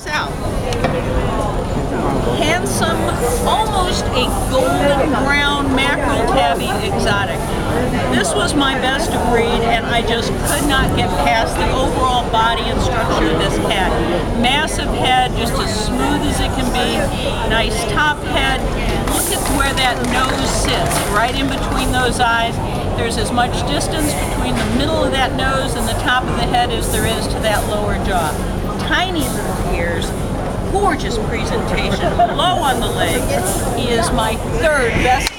South. Handsome, almost a golden brown mackerel tabby exotic. This was my best of breed, and I just could not get past the overall body and structure of this cat. Massive head, just as smooth as it can be. Nice top head. Look at where that nose sits, right in between those eyes. There's as much distance between the middle of that nose and the top of the head as there is to that lower jaw. Tiny little ears. Gorgeous presentation, low on the legs. He is my third best